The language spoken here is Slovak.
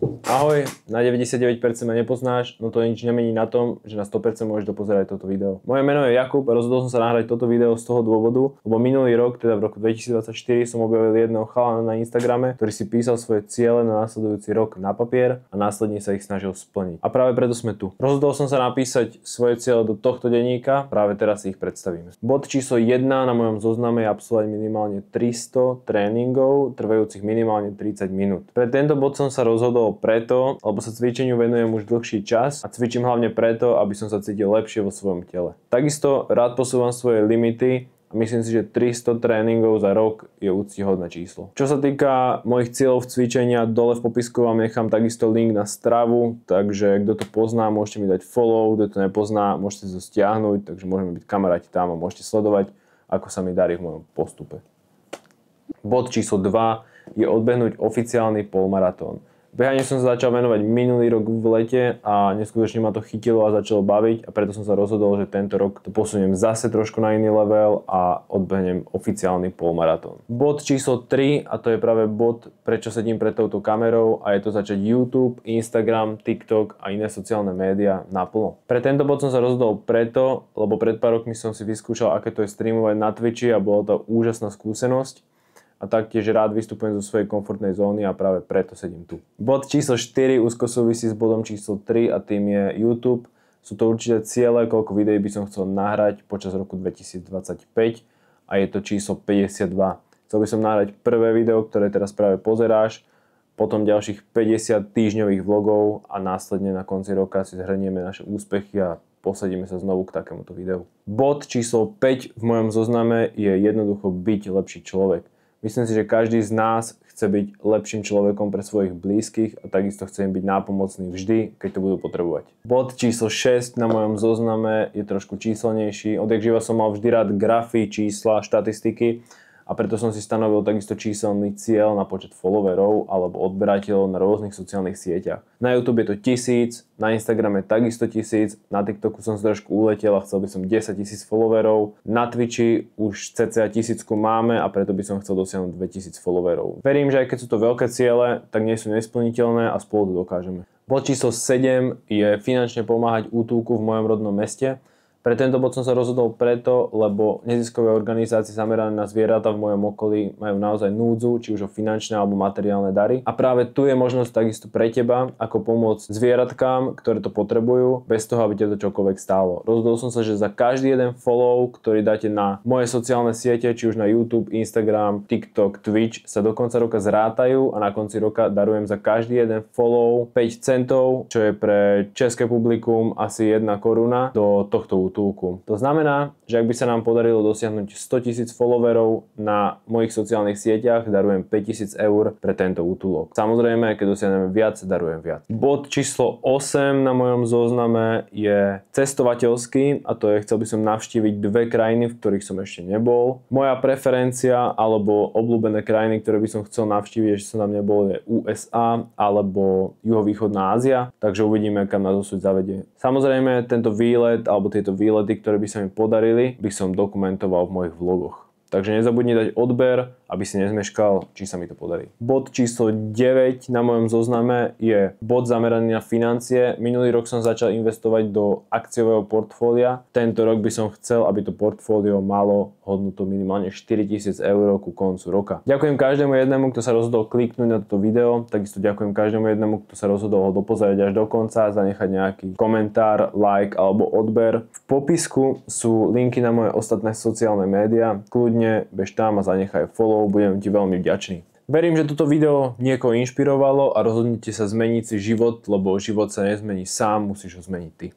Ahoj, na 99% ma nepoznáš, no to nič nemení na tom, že na 100% môžeš dopozerať toto video. Moje meno je Jakub a rozhodol som sa nahrať toto video z toho dôvodu, lebo minulý rok, teda v roku 2024, som objavil jedného chalana na Instagrame, ktorý si písal svoje ciele na nasledujúci rok na papier a následne sa ich snažil splniť. A práve preto sme tu. Rozhodol som sa napísať svoje ciele do tohto denníka, práve teraz si ich predstavíme. Bod číslo 1 na mojom zozname je absolvovať minimálne 300 tréningov, trvajúcich minimálne 30 minút. Pre tento bod som sa rozhodol preto, lebo sa cvičeniu venujem už dlhší čas a cvičím hlavne preto, aby som sa cítil lepšie vo svojom tele. Takisto rád posúvam svoje limity a myslím si, že 300 tréningov za rok je úctyhodné číslo. Čo sa týka mojich cieľov v cvičenia, dole v popisku vám nechám takisto link na stravu, takže kto to pozná, môžete mi dať follow, kto to nepozná, môžete si to stiahnuť, takže môžeme byť kamaráti tam a môžete sledovať, ako sa mi darí v mojom postupe. Bod číslo 2 je odbehnúť oficiálny polmaratón. Behaniu som sa začal venovať minulý rok v lete a neskutočne ma to chytilo a začalo baviť a preto som sa rozhodol, že tento rok to posuniem zase trošku na iný level a odbehnem oficiálny polmaratón. Bod číslo 3 a to je práve bod, prečo sedím pred touto kamerou a je to začať YouTube, Instagram, TikTok a iné sociálne médiá naplno. Pre tento bod som sa rozhodol preto, lebo pred pár rokmi som si vyskúšal, aké to je streamovať na Twitchi a bola to úžasná skúsenosť. A taktiež rád vystupujem zo svojej komfortnej zóny a práve preto sedím tu. Bod číslo 4 úzko súvisí s bodom číslo 3 a tým je YouTube. Sú to určite ciele, koľko videí by som chcel nahrať počas roku 2025 a je to číslo 52. Chcel by som nahrať prvé video, ktoré teraz práve pozeráš, potom ďalších 50 týždňových vlogov a následne na konci roka si zhrnieme naše úspechy a posadíme sa znovu k takémuto videu. Bod číslo 5 v mojom zozname je jednoducho byť lepší človek. Myslím si, že každý z nás chce byť lepším človekom pre svojich blízkych a takisto chce im byť nápomocný vždy, keď to budú potrebovať. Bod číslo 6 na mojom zozname je trošku číselnejší. Odjakživa som mal vždy rád grafy, čísla, štatistiky a preto som si stanovil takisto číselný cieľ na počet followerov alebo odberateľov na rôznych sociálnych sieťach. Na YouTube je to 1000, na Instagrame takisto 1000, na TikToku som si trošku uletel a chcel by som 10 000 followerov, na Twitchi už cca 1000 máme a preto by som chcel dosiahnuť 2000 followerov. Verím, že aj keď sú to veľké ciele, tak nie sú nesplniteľné a spolu to dokážeme. Bod číslo 7 je finančne pomáhať útulku v mojom rodnom meste. Pre tento bod som sa rozhodol preto, lebo neziskové organizácie zamerané na zvieratá v mojom okolí majú naozaj núdzu, či už o finančné alebo materiálne dary. A práve tu je možnosť takisto pre teba, ako pomôcť zvieratkám, ktoré to potrebujú, bez toho, aby ťa to čokoľvek stálo. Rozhodol som sa, že za každý jeden follow, ktorý dáte na moje sociálne siete, či už na YouTube, Instagram, TikTok, Twitch, sa do konca roka zrátajú a na konci roka darujem za každý jeden follow 5 centov, čo je pre české publikum asi 1 koruna do tohto útulku. To znamená, že ak by sa nám podarilo dosiahnuť 100 000 followerov na mojich sociálnych sieťach, darujem 5000 eur pre tento útulok. Samozrejme, keď dosiahneme viac, darujem viac. Bod číslo 8 na mojom zozname je cestovateľský a to je, chcel by som navštíviť 2 krajiny, v ktorých som ešte nebol. Moja preferencia alebo obľúbené krajiny, ktoré by som chcel navštíviť, ešte som tam nebol, je USA alebo juhovýchodná Ázia, takže uvidíme, kam nás osud zavedie. Samozrejme, tento výlet alebo tieto výlety, ktoré by sa mi podarili, by som dokumentoval v mojich vlogoch. Takže nezabudni dať odber, aby si nezmeškal, či sa mi to podarí. Bod číslo 9 na mojom zozname je bod zameraný na financie. Minulý rok som začal investovať do akciového portfólia. Tento rok by som chcel, aby to portfólio malo hodnotu minimálne 4000 eur ku koncu roka. Ďakujem každému jednému, kto sa rozhodol kliknúť na toto video. Takisto ďakujem každému jednému, kto sa rozhodol ho dopozerať až do konca, zanechať nejaký komentár, like alebo odber. V popisku sú linky na moje ostatné sociálne médiá. Kľudne bež tam a zanechaj follow, budem ti veľmi vďačný. Verím, že toto video niekoho inšpirovalo a rozhodnite sa zmeniť si život, lebo život sa nezmení sám, musíš ho zmeniť ty.